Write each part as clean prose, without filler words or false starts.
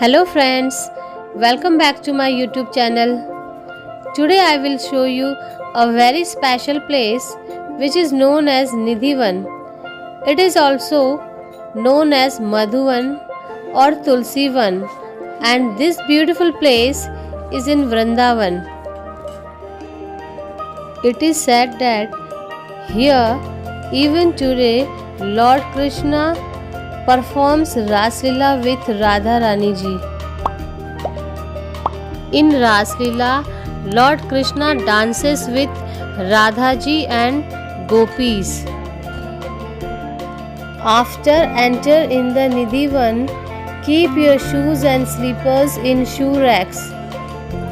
Hello friends, welcome back to my YouTube channel. Today I will show you a very special place which is known as Nidhivan. It is also known as Madhuvan or Tulsivan, and this beautiful place is in Vrindavan. It is said that here even today Lord Krishna performs Rasila with Radharani ji. In Rasila, Lord Krishna dances with Radha ji and Gopis. After enter in the Nidhivan, keep your shoes and slippers in shoe racks.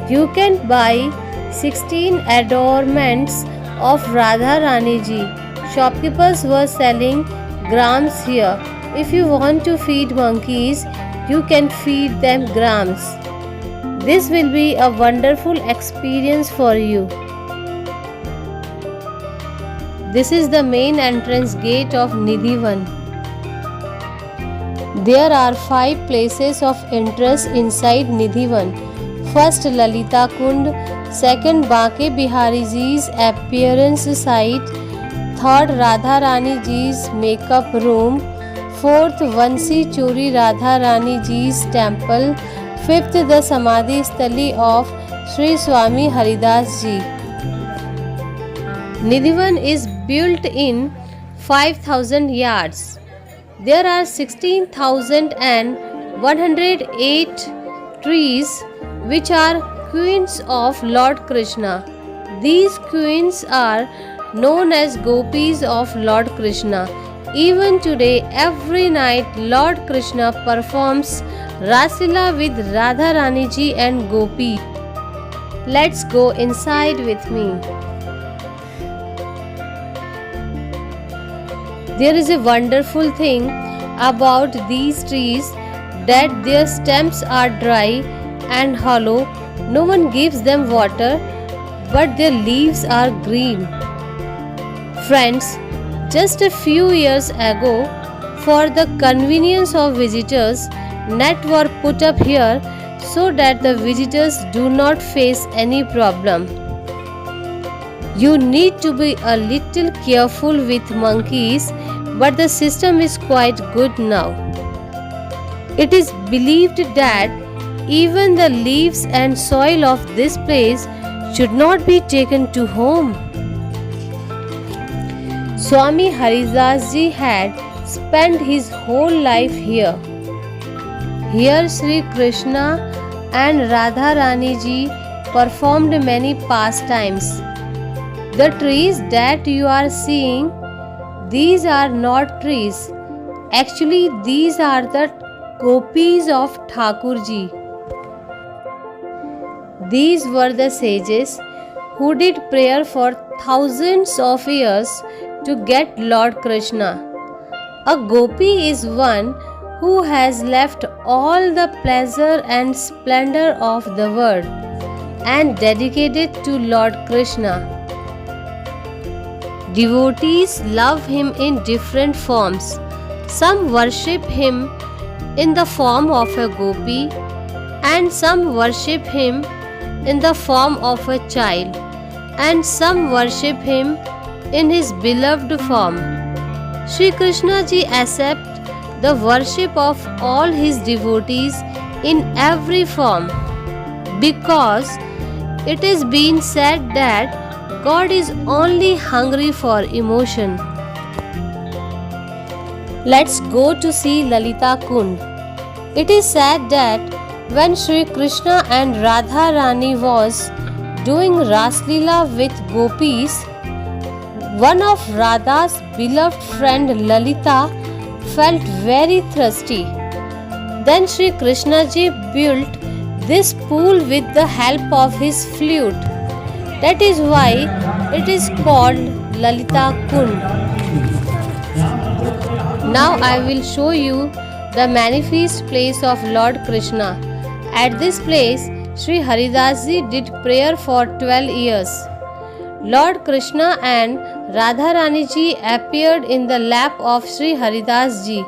You can buy 16 adornments of Radharani ji. Shopkeepers were selling grams here. If you want to feed monkeys, you can feed them grams. This will be a wonderful experience for you. This is the main entrance gate of Nidhivan. There are 5 places of interest inside Nidhivan. First, Lalita Kund. Second, Banke Bihari ji's appearance site. Third, Radharani ji's makeup room. Fourth, Vansi Chori Radharani ji's temple. Fifth, the Samadhi Stali of Sri Swami Haridas ji. Nidhivan is built in 5,000 yards. There are 16,108 trees which are queens of Lord Krishna. These queens are known as Gopis of Lord Krishna. Even today, every night, Lord Krishna performs Rasila with Radharani ji and Gopi. Let's go inside with me. There is a wonderful thing about these trees that their stems are dry and hollow. No one gives them water, but their leaves are green. Friends, just a few years ago, for the convenience of visitors, net were put up here so that the visitors do not face any problem. You need to be a little careful with monkeys, but the system is quite good now. It is believed that even the leaves and soil of this place should not be taken to home. Swami Haridas ji had spent his whole life here. Here Sri Krishna and Radharani ji performed many pastimes. The trees that you are seeing, these are not trees. Actually, these are the Gopis of Thakur ji. These were the sages who did prayer for thousands of years to get Lord Krishna. A Gopi is one who has left all the pleasure and splendor of the world and dedicated to Lord Krishna. Devotees love him in different forms. Some worship him in the form of a Gopi, and some worship him in the form of a child, and some worship him in his beloved form. Sri Krishna ji accepts the worship of all his devotees in every form, because it is been said that God is only hungry for emotion. Let's go to see Lalita Kund. It is said that when Sri Krishna and Radharani was doing Raslila with Gopis, one of Radha's beloved friend Lalita felt very thirsty. Then Sri Krishna ji built this pool with the help of his flute. That is why it is called Lalita Kund. Now I will show you the magnificent place of Lord Krishna. At this place, Sri Haridas ji did prayer for 12 years. Lord Krishna and Radharani ji appeared in the lap of Sri Haridas ji.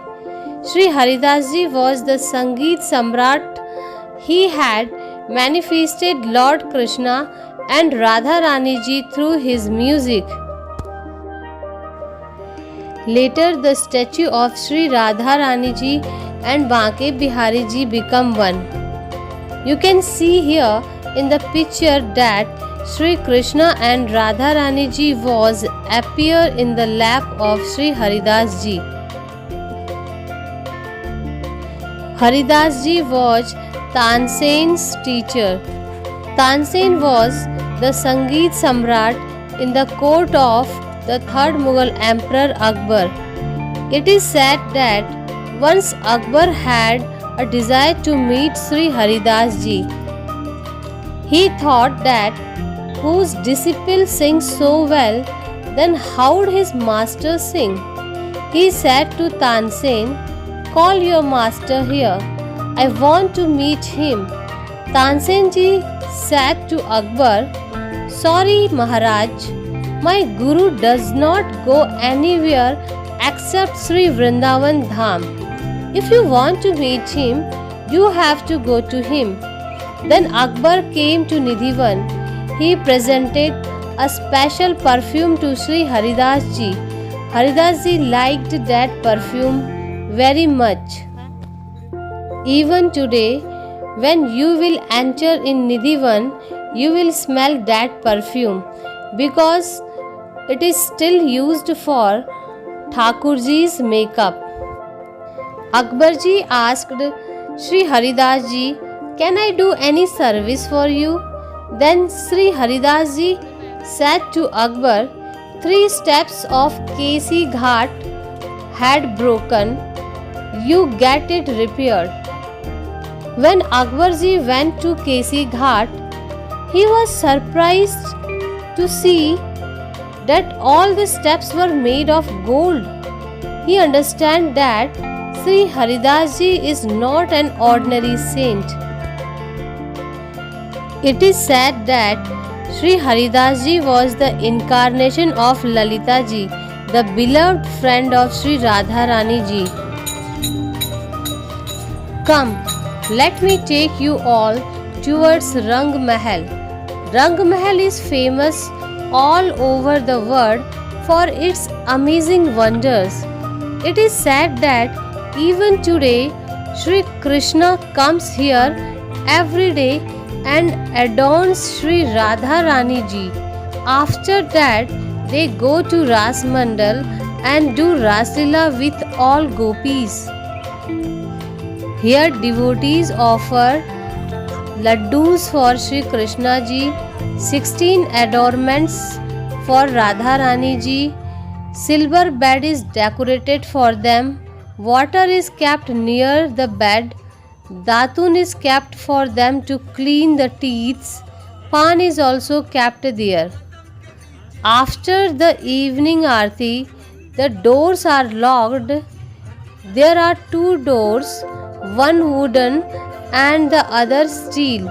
Sri Haridas ji was the Sangeet Samrat He had manifested Lord Krishna and Radharani ji through his music. Later, the statue of Sri Radharani ji and Banke Bihari ji become one. You can see here in the picture that Sri Krishna and Radharani ji was appear in the lap of Sri Haridas ji. Haridas ji was Tansen's teacher. Tansen was the Sangeet Samrat in the court of the third Mughal Emperor Akbar. It is said that once Akbar had a desire to meet Sri Haridas ji. He thought that whose disciple sings so well, then how would his master sing? He said to Tansen, "Call your master here. I want to meet him." Tansen ji said to Akbar, "Sorry, Maharaj. My Guru does not go anywhere except Sri Vrindavan Dham. If you want to meet him, you have to go to him." Then Akbar came to Nidhivan. He presented a special perfume to Sri Haridas ji. Haridas ji liked that perfume very much. Even today, when you will enter in Nidhivan, you will smell that perfume because it is still used for Thakurji's makeup. Akbar ji asked Sri Haridas ji, "Can I do any service for you?" Then Sri Haridas ji said to Akbar, 3 steps of Kesi Ghat had broken. You get it repaired. When Akbar ji went to Kesi Ghat, he was surprised to see that all the steps were made of gold. He understood that Sri Haridas ji is not an ordinary saint. It is said that Sri Haridas ji was the incarnation of Lalita ji, the beloved friend of Sri Radharani ji. Come, let me take you all towards Rangmahal. Rangmahal is famous all over the world for its amazing wonders. It is said that even today Sri Krishna comes here every day and adorns Sri Radharani ji. After that, they go to Rasila Mandal and do Rasila with all Gopis. Here devotees offer laddus for Sri Krishna ji, 16 adornments for Radharani ji, silver bed is decorated for them, water is kept near the bed, datun is kept for them to clean the teeth, pan is also kept there. After the evening aarti, the doors are locked. There are 2 doors, one wooden and the other steel.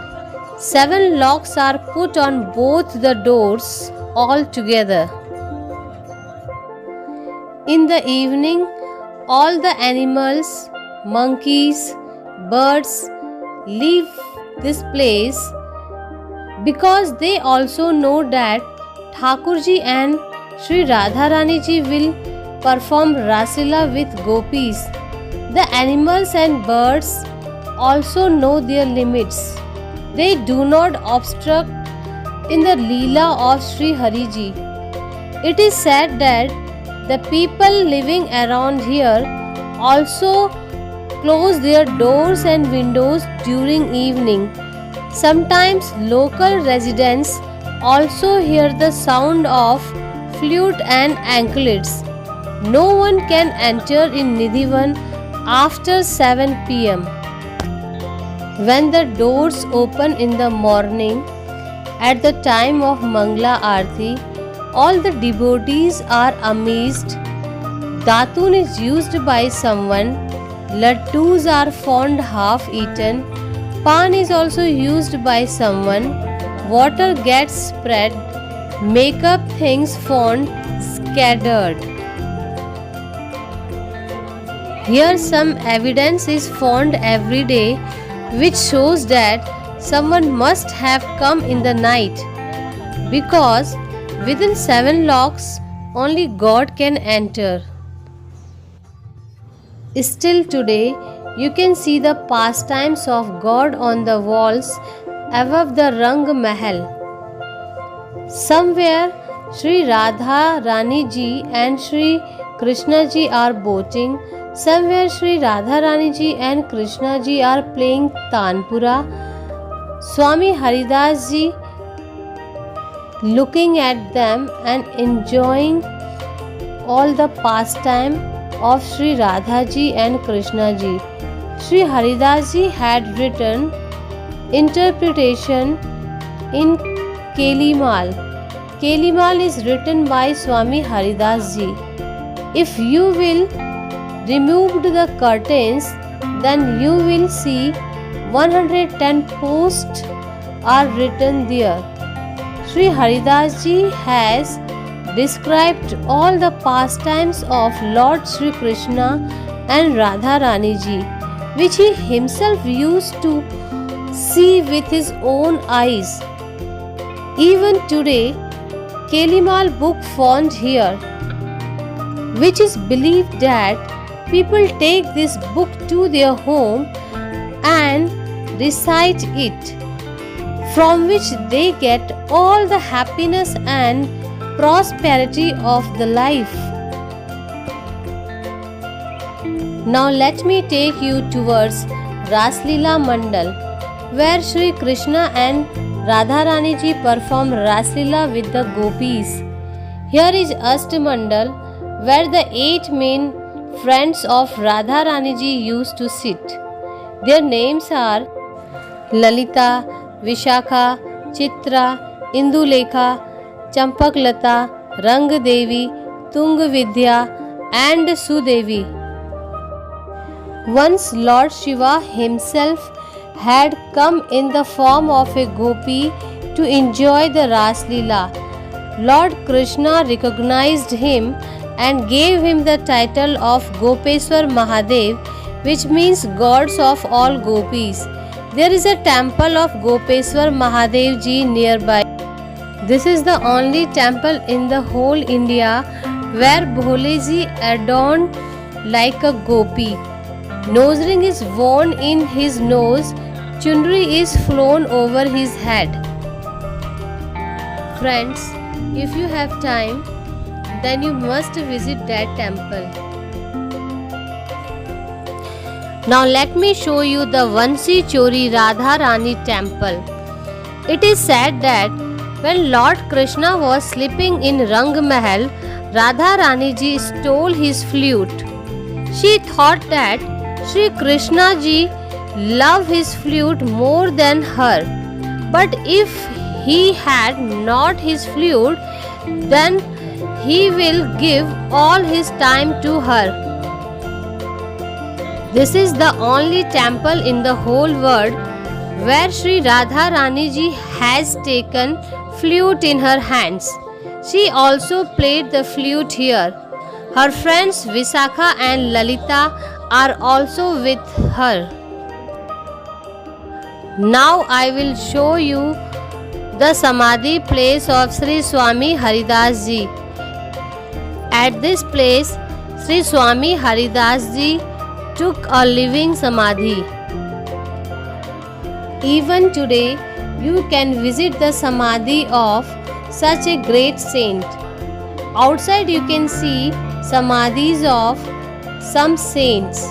7 locks are put on both the doors all together. In the evening, all the animals, monkeys, birds leave this place because they also know that Thakurji and Sri Radharani ji will perform Rasila with Gopis. The animals and birds also know their limits. They do not obstruct in the Leela of Sri Hari ji. It is said that the people living around here also close their doors and windows during evening. Sometimes local residents also hear the sound of flute and anklets. No one can enter in Nidhivan after 7 p.m. When the doors open in the morning, at the time of Mangla Aarti, all the devotees are amazed. Datun is used by someone, laddus are found half eaten, pan is also used by someone, water gets spread, makeup things found scattered. Here some evidence is found every day which shows that someone must have come in the night, because within 7 locks only God can enter. Still today, you can see the pastimes of God on the walls above the Rangmahal. Somewhere, Sri Radharani ji and Sri Krishna ji are boating. Somewhere, Sri Radharani ji and Krishna ji are playing Tanpura. Swami Haridas ji looking at them and enjoying all the pastime of Sri Radha ji and Krishna ji. Sri Haridas ji had written interpretation in Kelimal. Kelimal is written by Swami Haridas ji. If you will remove the curtains, then you will see 110 posts are written there. Sri Haridas ji has described all the pastimes of Lord Sri Krishna and Radharani ji, which he himself used to see with his own eyes. Even today, Kelimal book found here, which is believed that people take this book to their home and recite it, from which they get all the happiness and prosperity of the life. Now let me take you towards Rasila Mandal, where Sri Krishna and Radharani ji perform Rasila with the Gopis. Here is Mandal, where the 8 main friends of Radharani ji used to sit. Their names are Lalita, Vishakha, Chitra, Indulekha, Champaklata, Rangdevi, Tungvidya and Sudevi. Once Lord Shiva himself had come in the form of a gopi to enjoy the Ras Leela. Lord Krishna recognized him and gave him the title of Gopeswar Mahadev, which means gods of all gopis. There is a temple of Gopeswar Mahadev ji nearby. This is the only temple in the whole India where Bhole ji adorned like a gopi. Nose ring is worn in his nose, chundri is flown over his head. Friends, if you have time, then you must visit that temple. Now let me show you the Vansi Chori Radharani temple. It is said that when Lord Krishna was sleeping in Rangmahal, Radharani ji stole his flute. She thought that Sri Krishna ji loved his flute more than her. But if he had not his flute, then he will give all his time to her. This is the only temple in the whole world where Sri Radharani ji has taken flute in her hands. She also played the flute here. Her friends Visakha and Lalita are also with her. Now I will show you the Samadhi place of Sri Swami Haridas ji. At this place, Sri Swami Haridas ji took a living Samadhi. Even today, you can visit the Samadhi of such a great saint. Outside you can see Samadhis of some saints.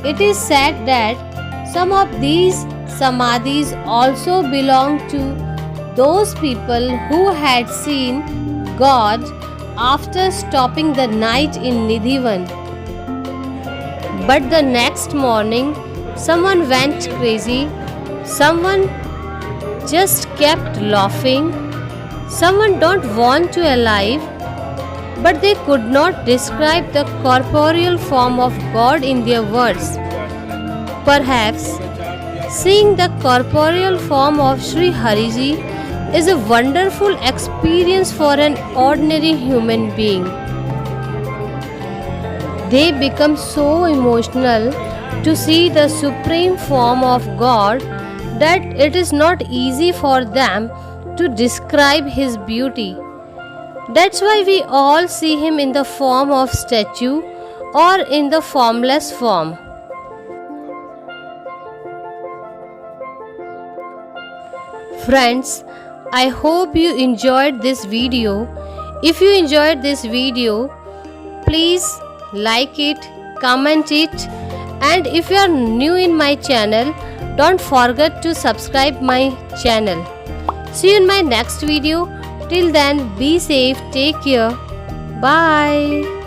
It is said that some of these Samadhis also belong to those people who had seen God after stopping the night in Nidhivan. But the next morning, someone went crazy, someone just kept laughing, someone don't want to alive, but they could not describe the corporeal form of God in their words. Perhaps seeing the corporeal form of Sri Hariji is a wonderful experience for an ordinary human being. They become so emotional to see the supreme form of God that it is not easy for them to describe His beauty. That's why we all see Him in the form of statue or in the formless form. Friends, I hope you enjoyed this video. If you enjoyed this video, please like it, comment it, and if you are new in my channel, don't forget to subscribe my channel. See you in my next video. Till then, be safe, take care, bye.